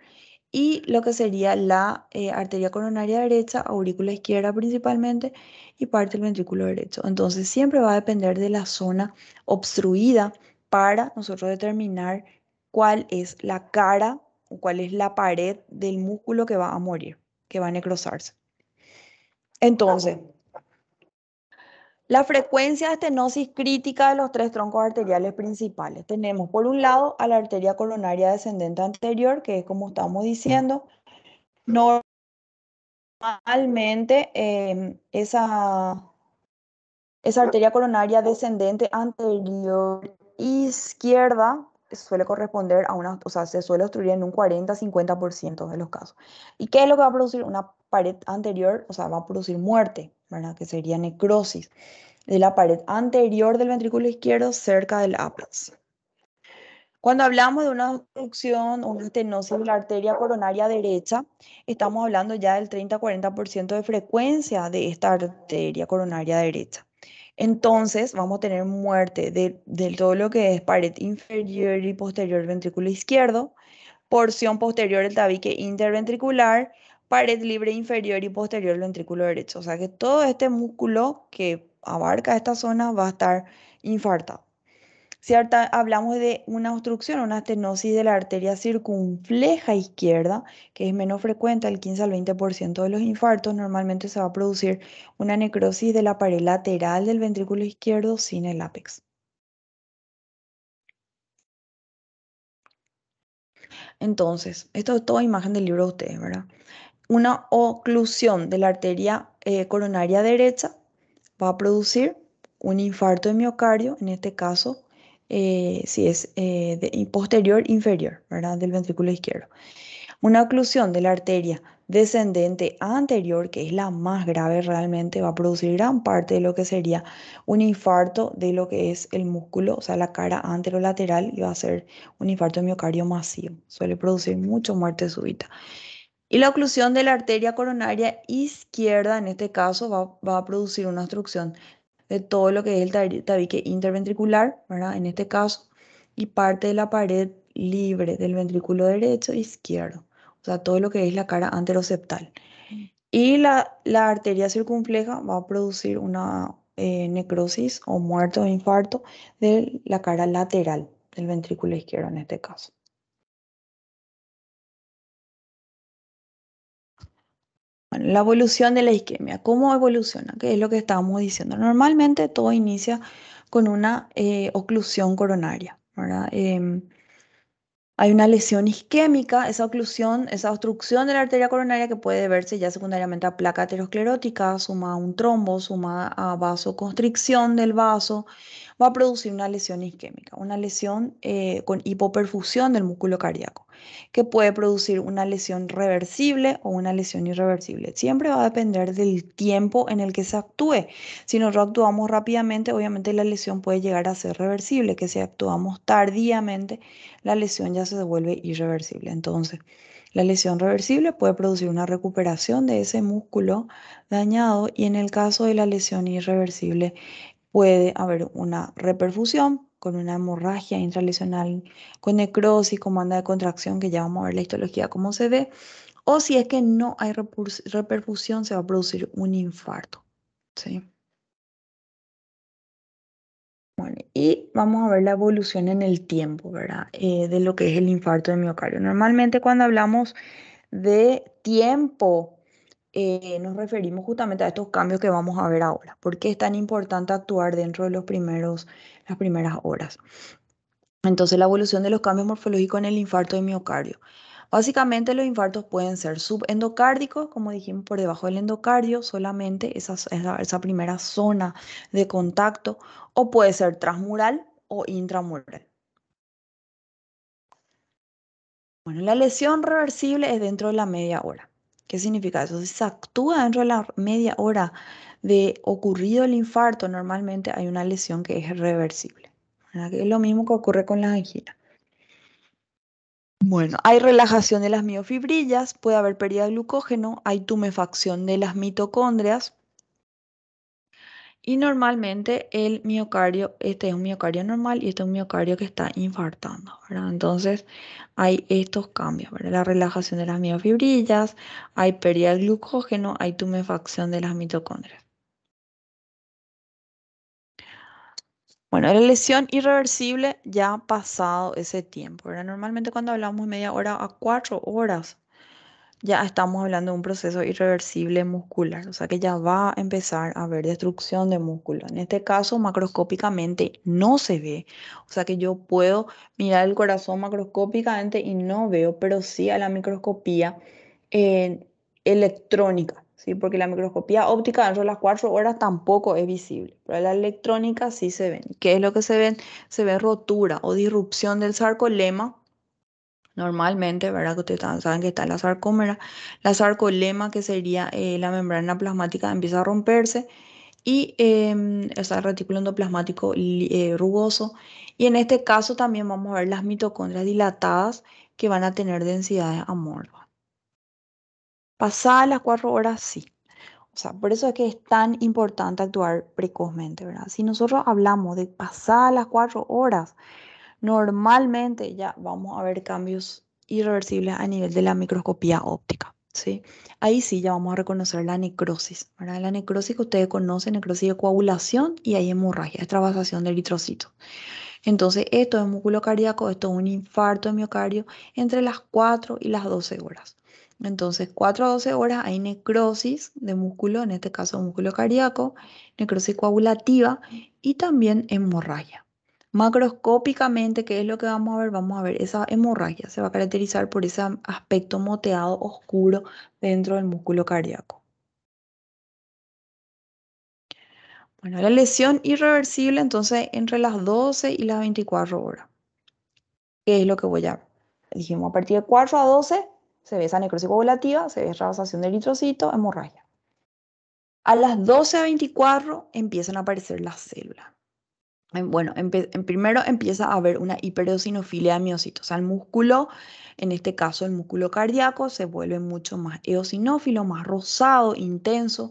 Y lo que sería la arteria coronaria derecha, aurícula izquierda principalmente, y parte del ventrículo derecho. Entonces siempre va a depender de la zona obstruida para nosotros determinar cuál es la cara o cuál es la pared del músculo que va a morir, que va a necrosarse. Entonces, la frecuencia de estenosis crítica de los tres troncos arteriales principales. Tenemos por un lado a la arteria coronaria descendente anterior, que es como estamos diciendo, normalmente esa arteria coronaria descendente anterior izquierda suele corresponder a una, o sea, se suele obstruir en un 40-50% de los casos. ¿Y qué es lo que va a producir? Una pared anterior, o sea, va a producir muerte, ¿verdad? Que sería necrosis de la pared anterior del ventrículo izquierdo cerca del ápex. Cuando hablamos de una obstrucción o una estenosis de la arteria coronaria derecha, estamos hablando ya del 30-40% de frecuencia de esta arteria coronaria derecha. Entonces, vamos a tener muerte de todo lo que es pared inferior y posterior del ventrículo izquierdo, porción posterior del tabique interventricular, pared libre inferior y posterior del ventrículo derecho. O sea que todo este músculo que abarca esta zona va a estar infartado. Si hablamos de una obstrucción, una estenosis de la arteria circunfleja izquierda, que es menos frecuente, el 15 al 20% de los infartos, normalmente se va a producir una necrosis de la pared lateral del ventrículo izquierdo sin el ápex. Entonces, esto es toda imagen del libro de ustedes, ¿verdad? Una oclusión de la arteria coronaria derecha va a producir un infarto de miocardio, en este caso, si es posterior inferior, ¿verdad? Del ventrículo izquierdo. Una oclusión de la arteria descendente anterior, que es la más grave realmente, va a producir gran parte de lo que sería un infarto de lo que es el músculo, o sea, la cara anterolateral, y va a ser un infarto de miocardio masivo. Suele producir mucha muerte súbita. Y la oclusión de la arteria coronaria izquierda, en este caso, va a producir una obstrucción de todo lo que es el tabique interventricular, ¿verdad? En este caso, y parte de la pared libre del ventrículo derecho e izquierdo, o sea, todo lo que es la cara anteroseptal. Y la arteria circunfleja va a producir una necrosis o muerte o infarto de la cara lateral del ventrículo izquierdo en este caso. Bueno, la evolución de la isquemia, ¿cómo evoluciona? ¿Qué es lo que estábamos diciendo? Normalmente todo inicia con una oclusión coronaria, ¿verdad? Hay una lesión isquémica, esa oclusión, esa obstrucción de la arteria coronaria que puede verse ya secundariamente a placa aterosclerótica, sumada a un trombo, sumada a vasoconstricción del vaso, va a producir una lesión isquémica, una lesión con hipoperfusión del músculo cardíaco, que puede producir una lesión reversible o una lesión irreversible. Siempre va a depender del tiempo en el que se actúe. Si nosotros actuamos rápidamente, obviamente la lesión puede llegar a ser reversible, que si actuamos tardíamente, la lesión ya se vuelve irreversible. Entonces, la lesión reversible puede producir una recuperación de ese músculo dañado y en el caso de la lesión irreversible puede haber una reperfusión con una hemorragia intralesional, con necrosis, con banda de contracción, que ya vamos a ver la histología cómo se ve, o si es que no hay reperfusión, se va a producir un infarto. ¿Sí? Bueno, y vamos a ver la evolución en el tiempo, ¿verdad? De lo que es el infarto de miocardio. Normalmente cuando hablamos de tiempo, nos referimos justamente a estos cambios que vamos a ver ahora. ¿Por qué es tan importante actuar dentro de las primeras horas? Entonces, la evolución de los cambios morfológicos en el infarto de miocardio. Básicamente, los infartos pueden ser subendocárdicos, como dijimos, por debajo del endocardio, solamente esa primera zona de contacto, o puede ser transmural o intramural. Bueno, la lesión reversible es dentro de la media hora. ¿Qué significa eso? Si se actúa dentro de la media hora de ocurrido el infarto, normalmente hay una lesión que es reversible, ¿verdad? Que es lo mismo que ocurre con la angina. Bueno, hay relajación de las miofibrillas, puede haber pérdida de glucógeno, hay tumefacción de las mitocondrias y normalmente el miocardio, este es un miocardio normal y este es un miocardio que está infartando, ¿verdad? Entonces hay estos cambios, ¿verdad? La relajación de las miofibrillas, hay pérdida de glucógeno, hay tumefacción de las mitocondrias. Bueno, la lesión irreversible ya ha pasado ese tiempo, ¿verdad? Normalmente cuando hablamos de media hora a 4 horas, ya estamos hablando de un proceso irreversible muscular, o sea que ya va a empezar a haber destrucción de músculo. En este caso, macroscópicamente no se ve, o sea que yo puedo mirar el corazón macroscópicamente y no veo, pero sí a la microscopía electrónica ¿sí? Porque la microscopía óptica dentro de las 4 horas tampoco es visible, pero la electrónica sí se ven. ¿Qué es lo que se ven? Se ve rotura o disrupción del sarcolema. Normalmente, ¿verdad? Que ustedes saben que está la sarcolema, que sería la membrana plasmática, empieza a romperse y está el retículo endoplasmático rugoso. Y en este caso también vamos a ver las mitocondrias dilatadas que van a tener densidades amorfas. Pasadas las 4 horas, sí. O sea, por eso es que es tan importante actuar precozmente, ¿verdad? Si nosotros hablamos de pasadas las 4 horas, normalmente ya vamos a ver cambios irreversibles a nivel de la microscopía óptica, ¿sí? Ahí sí ya vamos a reconocer la necrosis, ¿verdad? La necrosis que ustedes conocen, necrosis de coagulación y hay hemorragia, extravasación de eritrocitos. Entonces, esto es músculo cardíaco, esto es un infarto de miocardio entre las 4 y las 12 horas. Entonces, 4 a 12 horas hay necrosis de músculo, en este caso músculo cardíaco, necrosis coagulativa y también hemorragia. Macroscópicamente, ¿qué es lo que vamos a ver? Vamos a ver esa hemorragia, se va a caracterizar por ese aspecto moteado oscuro dentro del músculo cardíaco. Bueno, la lesión irreversible, entonces, entre las 12 y las 24 horas. ¿Qué es lo que voy a ver? Dijimos, a partir de 4 a 12 se ve esa necrosis coagulativa, se ve extravasación de eritrocitos, hemorragia. A las 12 a 24 empiezan a aparecer las células. Bueno, primero empieza a haber una hipereosinofilia de miocitos. O sea, el músculo, en este caso el músculo cardíaco, se vuelve mucho más eosinófilo, más rosado, intenso.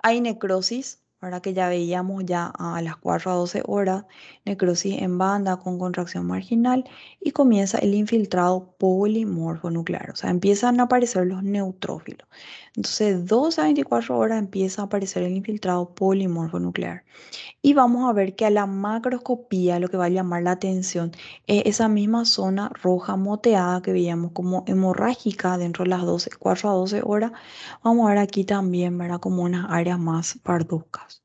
Hay necrosis, ahora que ya veíamos ya a las 4 a 12 horas, necrosis en banda con contracción marginal y comienza el infiltrado polimorfo nuclear. O sea, empiezan a aparecer los neutrófilos. Entonces, 12 a 24 horas empieza a aparecer el infiltrado polimorfo nuclear. Y vamos a ver que a la macroscopía lo que va a llamar la atención es esa misma zona roja moteada que veíamos como hemorrágica dentro de las 4 a 12 horas. Vamos a ver aquí también, ¿verdad? Como unas áreas más parduzcas.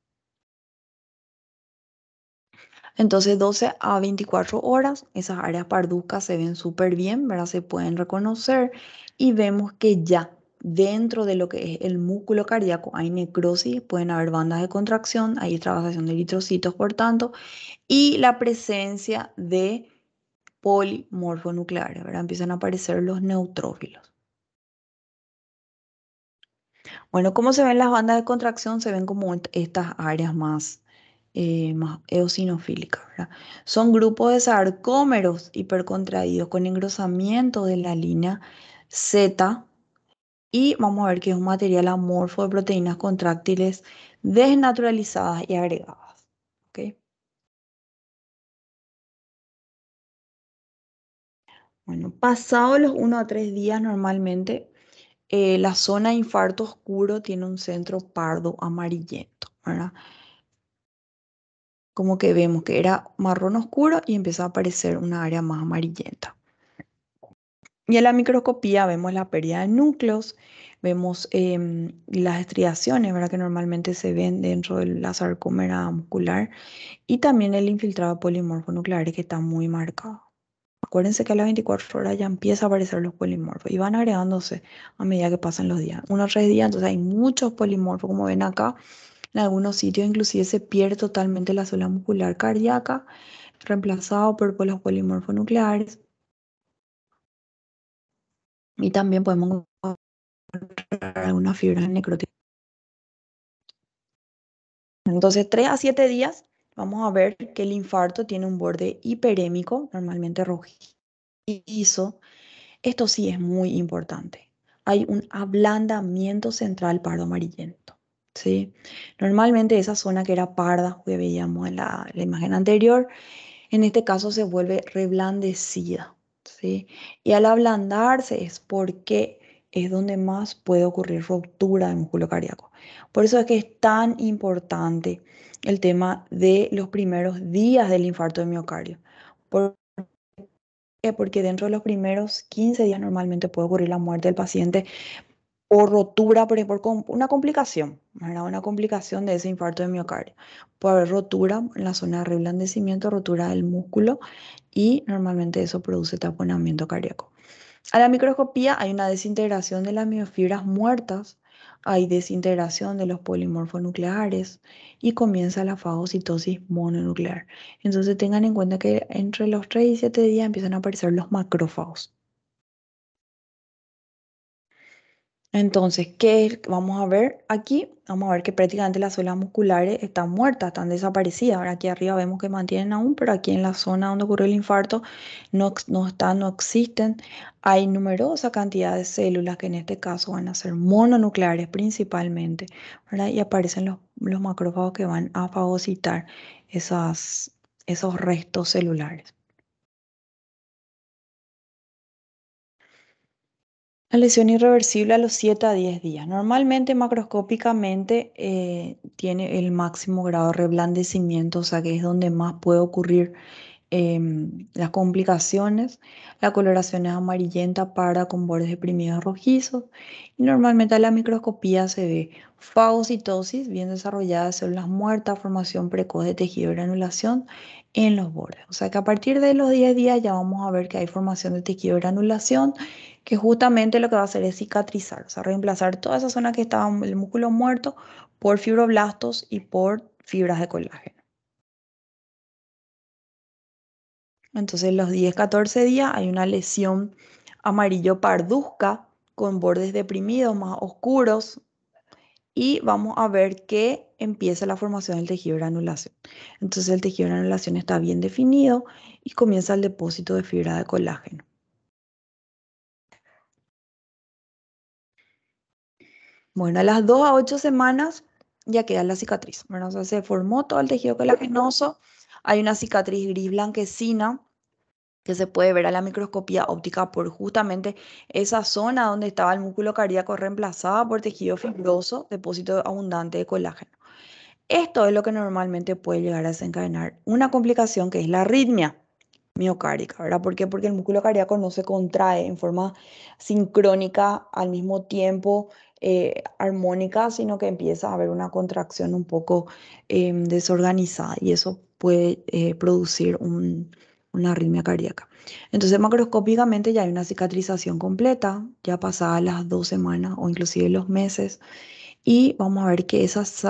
Entonces, 12 a 24 horas, esas áreas parduzcas se ven súper bien, ¿verdad? Se pueden reconocer y vemos que ya dentro de lo que es el músculo cardíaco hay necrosis, pueden haber bandas de contracción, hay extravasación de eritrocitos, por tanto, y la presencia de polimorfonucleares, ¿verdad? Empiezan a aparecer los neutrófilos. Bueno, ¿cómo se ven las bandas de contracción? Se ven como estas áreas más eosinofílicas, ¿verdad? Son grupos de sarcómeros hipercontraídos con engrosamiento de la línea Z y vamos a ver que es un material amorfo de proteínas contráctiles desnaturalizadas y agregadas. ¿Ok? Bueno, pasados los 1 a 3 días normalmente, la zona de infarto oscuro tiene un centro pardo amarillento, ¿verdad? Como que vemos que era marrón oscuro y empieza a aparecer una área más amarillenta. Y en la microscopía vemos la pérdida de núcleos, vemos las estriaciones, ¿verdad? Que normalmente se ven dentro de la sarcómera muscular y también el infiltrado polimorfo nuclear que está muy marcado. Acuérdense que a las 24 horas ya empieza a aparecer los polimorfos y van agregándose a medida que pasan los días. 1 o 3 días, entonces hay muchos polimorfos, como ven acá. En algunos sitios inclusive se pierde totalmente la célula muscular cardíaca, reemplazado por los polimorfos nucleares. Y también podemos encontrar algunas fibras necróticas. Entonces, 3 a 7 días, vamos a ver que el infarto tiene un borde hiperémico, normalmente rojizo. Esto sí es muy importante. Hay un ablandamiento central pardo amarillento, ¿sí? Normalmente esa zona que era parda, que veíamos en la imagen anterior, en este caso se vuelve reblandecida, ¿sí? Y al ablandarse es porque es donde más puede ocurrir ruptura del músculo cardíaco. Por eso es que es tan importante el tema de los primeros días del infarto de miocardio. ¿Por qué? Porque dentro de los primeros 15 días normalmente puede ocurrir la muerte del paciente o rotura, por ejemplo, con una complicación, ¿verdad? Una complicación de ese infarto de miocardio. Puede haber rotura en la zona de reblandecimiento, rotura del músculo y normalmente eso produce taponamiento cardíaco. A la microscopía hay una desintegración de las miofibras muertas hay desintegración de los polimorfonucleares y comienza la fagocitosis mononuclear. Entonces tengan en cuenta que entre los 3 y 7 días empiezan a aparecer los macrófagos. Entonces, vamos a ver aquí? Vamos a ver que prácticamente las células musculares están muertas, están desaparecidas. Ahora aquí arriba vemos que mantienen aún, pero aquí en la zona donde ocurrió el infarto no están, no existen. Hay numerosa cantidad de células que en este caso van a ser mononucleares principalmente, ¿verdad? Y aparecen los macrófagos que van a fagocitar esos restos celulares. La lesión irreversible a los 7 a 10 días. Normalmente, macroscópicamente, tiene el máximo grado de reblandecimiento, o sea que es donde más puede ocurrir las complicaciones. La coloración es amarillenta para con bordes deprimidos rojizos. Y normalmente a la microscopía se ve fagocitosis bien desarrollada de células muertas, formación precoz de tejido de granulación en los bordes. O sea que a partir de los 10 días ya vamos a ver que hay formación de tejido de granulación, que justamente lo que va a hacer es cicatrizar, o sea, reemplazar toda esa zona que estaba el músculo muerto por fibroblastos y por fibras de colágeno. Entonces, en los 10-14 días hay una lesión amarillo parduzca con bordes deprimidos más oscuros y vamos a ver que empieza la formación del tejido de granulación. Entonces, el tejido de granulación está bien definido y comienza el depósito de fibra de colágeno. Bueno, a las 2 a 8 semanas ya queda la cicatriz, ¿verdad? O sea, se formó todo el tejido colagenoso, hay una cicatriz gris blanquecina que se puede ver a la microscopía óptica por justamente esa zona donde estaba el músculo cardíaco reemplazada por tejido fibroso, depósito abundante de colágeno. Esto es lo que normalmente puede llegar a desencadenar una complicación que es la arritmia miocárdica, ¿verdad? ¿Por qué? Porque el músculo cardíaco no se contrae en forma sincrónica al mismo tiempo, armónica, sino que empieza a haber una contracción un poco desorganizada y eso puede producir una arritmia cardíaca. Entonces, macroscópicamente ya hay una cicatrización completa, ya pasadas las 2 semanas o inclusive los meses, y vamos a ver que esas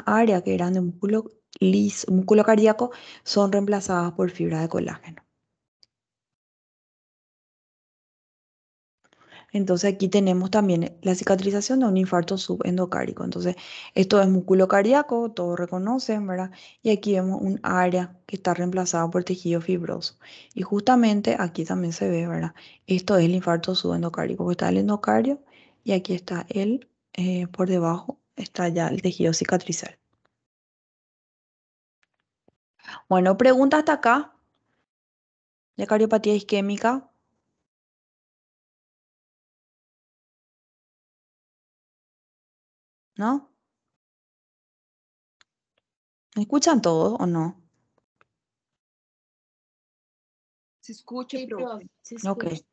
áreas que eran de músculo músculo cardíaco son reemplazadas por fibra de colágeno. Entonces aquí tenemos también la cicatrización de un infarto subendocárdico. Entonces esto es músculo cardíaco, todos reconocen, ¿verdad? Y aquí vemos un área que está reemplazada por tejido fibroso. Y justamente aquí también se ve, ¿verdad? Esto es el infarto subendocárdico, porque está el endocardio y aquí está por debajo está ya el tejido cicatrizal. Bueno, pregunta hasta acá de cardiopatía isquémica, ¿no? ¿Me escuchan todos o no? Se escucha, Sí, profe. profe, se Ok, escucha.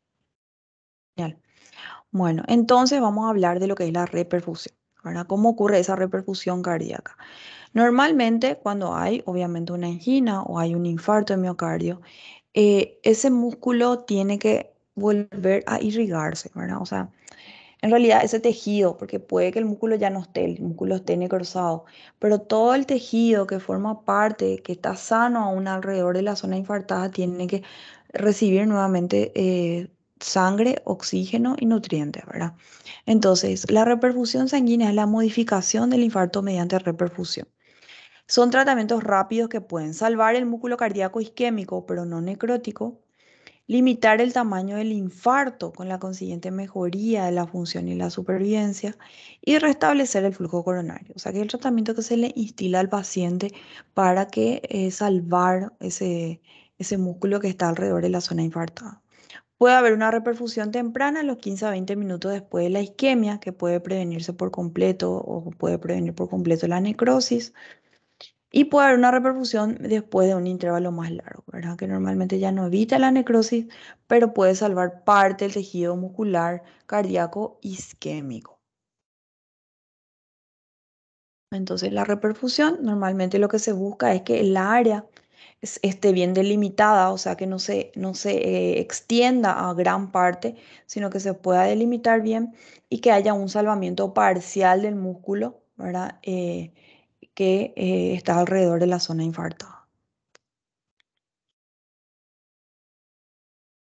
genial. Bueno, entonces vamos a hablar de lo que es la reperfusión, ¿verdad? ¿Cómo ocurre esa reperfusión cardíaca? Normalmente cuando hay obviamente una angina o hay un infarto de miocardio, ese músculo tiene que volver a irrigarse, ¿verdad? O sea, en realidad ese tejido, porque puede que el músculo ya no esté, el músculo esté necrosado, pero todo el tejido que forma parte, que está sano aún alrededor de la zona infartada, tiene que recibir nuevamente sangre, oxígeno y nutrientes, ¿verdad? Entonces, la reperfusión sanguínea es la modificación del infarto mediante reperfusión. Son tratamientos rápidos que pueden salvar el músculo cardíaco isquémico, pero no necrótico, limitar el tamaño del infarto con la consiguiente mejoría de la función y la supervivencia y restablecer el flujo coronario. O sea que el tratamiento que se le instila al paciente para que salvar ese músculo que está alrededor de la zona infartada. Puede haber una reperfusión temprana a los 15 a 20 minutos después de la isquemia, que puede prevenirse por completo o puede prevenir por completo la necrosis. Y puede haber una reperfusión después de un intervalo más largo, ¿verdad? Que normalmente ya no evita la necrosis, pero puede salvar parte del tejido muscular cardíaco isquémico. Entonces, la reperfusión, normalmente lo que se busca es que el área esté bien delimitada, o sea, que no se extienda a gran parte, sino que se pueda delimitar bien y que haya un salvamiento parcial del músculo, ¿verdad? Que está alrededor de la zona infartada.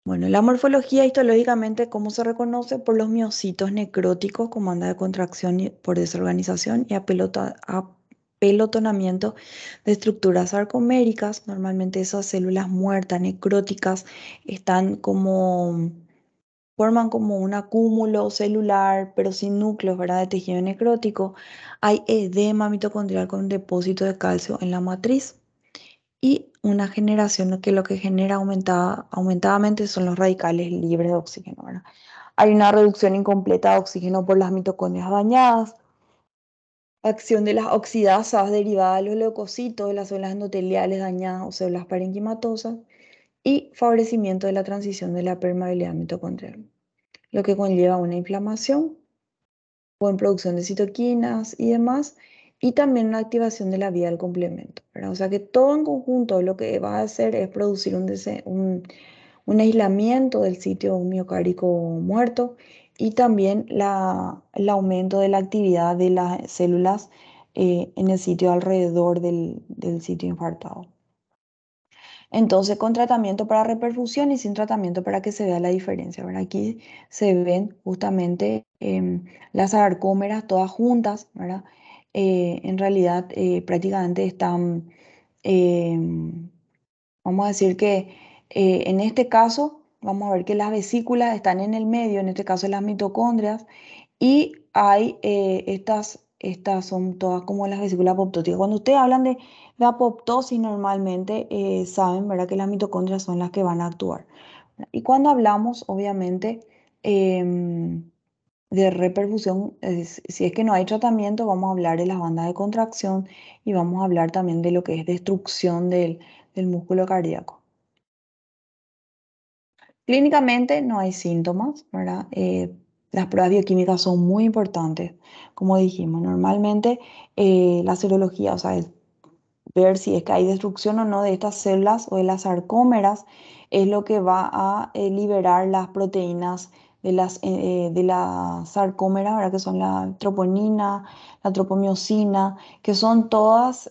Bueno, la morfología histológicamente, ¿cómo se reconoce? Por los miocitos necróticos, comanda de contracción por desorganización y apelotonamiento de estructuras sarcoméricas. Normalmente esas células muertas, necróticas, forman como un acúmulo celular, pero sin núcleos, ¿verdad? De tejido necrótico. Hay edema mitocondrial con depósito de calcio en la matriz y una generación que lo que genera aumentadamente son los radicales libres de oxígeno, ¿verdad? Hay una reducción incompleta de oxígeno por las mitocondrias dañadas, acción de las oxidasas derivadas de los leucocitos, de las células endoteliales dañadas o células parenquimatosas y favorecimiento de la transición de la permeabilidad mitocondrial, lo que conlleva una inflamación o en producción de citoquinas y demás, y también una activación de la vía del complemento, ¿verdad? O sea que todo en conjunto lo que va a hacer es producir un aislamiento del sitio miocárdico muerto y también el aumento de la actividad de las células en el sitio alrededor del sitio infartado. Entonces, con tratamiento para reperfusión y sin tratamiento para que se vea la diferencia, ¿verdad? Aquí se ven justamente las sarcómeras todas juntas, ¿verdad? En realidad prácticamente están, vamos a decir que en este caso, vamos a ver que las vesículas están en el medio, en este caso las mitocondrias, y hay estas son todas como las vesículas apoptóticas. Cuando ustedes hablan de apoptosis, normalmente saben, ¿verdad?, que las mitocondrias son las que van a actuar. Y cuando hablamos, obviamente, de reperfusión, si es que no hay tratamiento, vamos a hablar de las bandas de contracción y vamos a hablar también de lo que es destrucción del músculo cardíaco. Clínicamente no hay síntomas, ¿verdad? Las pruebas bioquímicas son muy importantes, como dijimos. Normalmente la serología, o sea, es ver si es que hay destrucción o no de estas células o de las sarcómeras, es lo que va a liberar las proteínas de las sarcómeras, ¿verdad? Que son la troponina, la tropomiosina, que son todas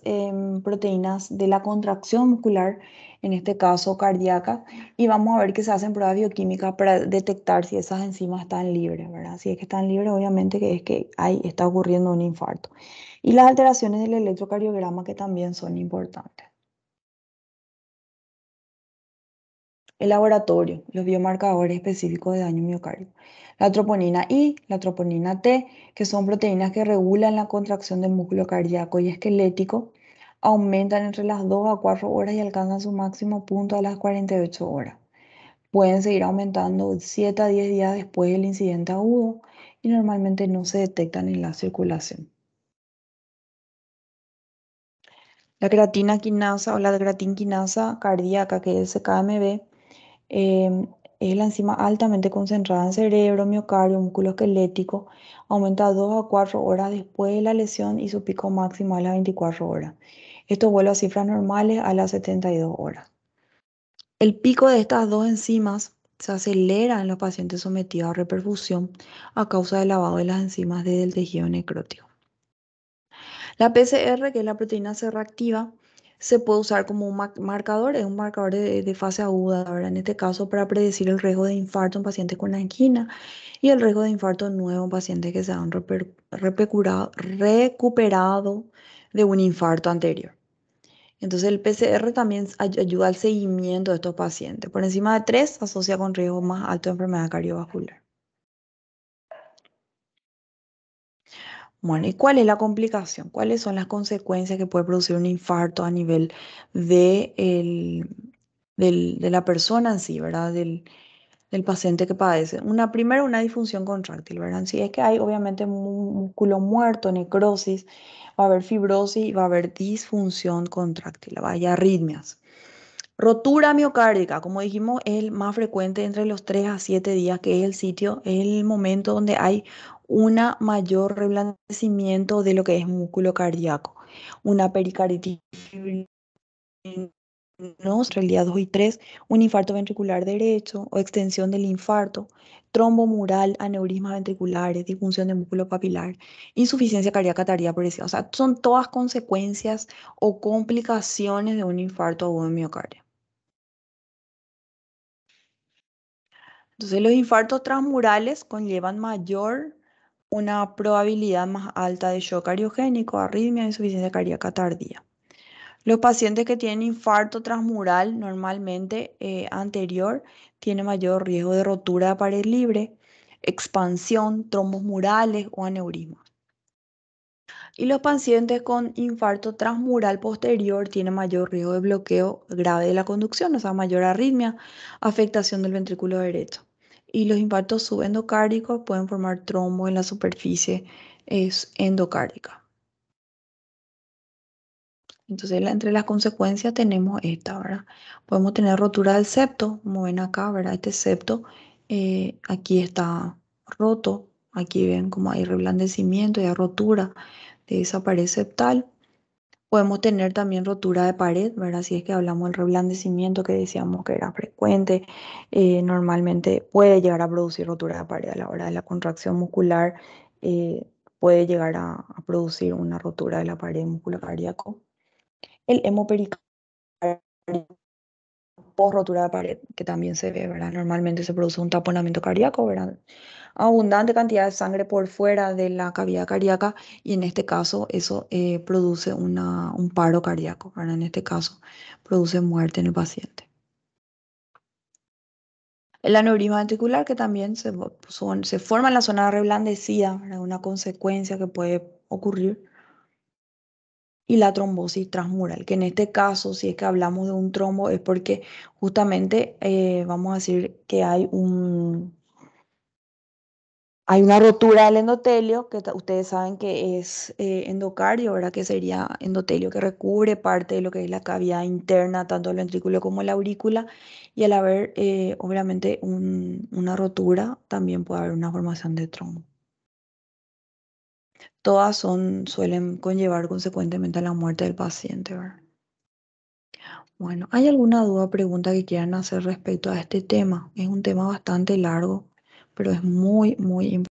proteínas de la contracción muscular, en este caso cardíaca, y vamos a ver que se hacen pruebas bioquímicas para detectar si esas enzimas están libres, ¿verdad? Si es que están libres, obviamente que es que está ocurriendo un infarto. Y las alteraciones del electrocardiograma que también son importantes. El laboratorio, los biomarcadores específicos de daño miocárdico. La troponina I, la troponina T, que son proteínas que regulan la contracción del músculo cardíaco y esquelético, aumentan entre las 2 a 4 horas y alcanzan su máximo punto a las 48 horas. Pueden seguir aumentando 7 a 10 días después del incidente agudo y normalmente no se detectan en la circulación. La creatina quinasa o la creatinquinasa cardíaca, que es CKMB, em, es la enzima altamente concentrada en cerebro, miocardio, músculo esquelético. Aumenta 2 a 4 horas después de la lesión y su pico máximo a las 24 horas. Esto vuelve a cifras normales a las 72 horas. El pico de estas dos enzimas se acelera en los pacientes sometidos a reperfusión a causa del lavado de las enzimas desde el tejido necrótico. La PCR, que es la proteína C reactiva, se puede usar como un marcador, es un marcador de fase aguda, ¿verdad? En este caso, para predecir el riesgo de infarto en pacientes con angina y el riesgo de infarto nuevo en pacientes que se han recuperado de un infarto anterior. Entonces, el PCR también ayuda al seguimiento de estos pacientes. Por encima de 3 se asocia con riesgo más alto de enfermedad cardiovascular. Bueno, ¿y cuál es la complicación? ¿Cuáles son las consecuencias que puede producir un infarto a nivel de la persona en sí, ¿verdad? Del paciente que padece. Primero, una disfunción contráctil, ¿verdad? Si es que hay obviamente músculo muerto, necrosis, va a haber fibrosis y va a haber disfunción contráctil, va a haber arritmias. Rotura miocárdica, como dijimos, es el más frecuente entre los 3 a 7 días, que es el sitio, es el momento donde hay una mayor reblandecimiento de lo que es músculo cardíaco. Una pericarditis entre el día 2 y 3, un infarto ventricular derecho o extensión del infarto, trombo mural, aneurismas ventriculares, disfunción de músculo papilar, insuficiencia cardíaca tardía progresiva. O sea, son todas consecuencias o complicaciones de un infarto agudo de miocardio. Entonces, los infartos transmurales conllevan una probabilidad más alta de shock cardiogénico, arritmia, insuficiencia cardíaca tardía. Los pacientes que tienen infarto transmural normalmente anterior tienen mayor riesgo de rotura de pared libre, expansión, trombos murales o aneurisma. Y los pacientes con infarto transmural posterior tienen mayor riesgo de bloqueo grave de la conducción, o sea, mayor arritmia, afectación del ventrículo derecho. Y los infartos subendocárdicos pueden formar trombos en la superficie endocárdica. Entonces, entre las consecuencias tenemos esta, ¿verdad? Podemos tener rotura del septo, como ven acá, ¿verdad? Este septo aquí está roto, aquí ven como hay reblandecimiento y hay rotura de esa pared septal. Podemos tener también rotura de pared, ¿verdad? Si es que hablamos del reblandecimiento que decíamos que era frecuente, normalmente puede llegar a producir rotura de pared a la hora de la contracción muscular, eh, puede llegar a producir una rotura de la pared músculo cardíaco. El hemopericardio post rotura de pared, que también se ve, ¿verdad? Normalmente se produce un taponamiento cardíaco, ¿verdad? Abundante cantidad de sangre por fuera de la cavidad cardíaca y en este caso eso produce un paro cardíaco, ¿verdad? En este caso produce muerte en el paciente. El aneurisma ventricular que también se forma en la zona reblandecida, ¿verdad? Una consecuencia que puede ocurrir. Y la trombosis transmural, que en este caso, si es que hablamos de un trombo, es porque justamente vamos a decir que hay una rotura del endotelio, que ustedes saben que es endocardio, ¿verdad? Que sería endotelio que recubre parte de lo que es la cavidad interna, tanto del ventrículo como la aurícula, y al haber obviamente una rotura, también puede haber una formación de trombo. Todas suelen conllevar consecuentemente a la muerte del paciente, ¿verdad? Bueno, ¿hay alguna duda o pregunta que quieran hacer respecto a este tema? Es un tema bastante largo, pero es muy, muy importante.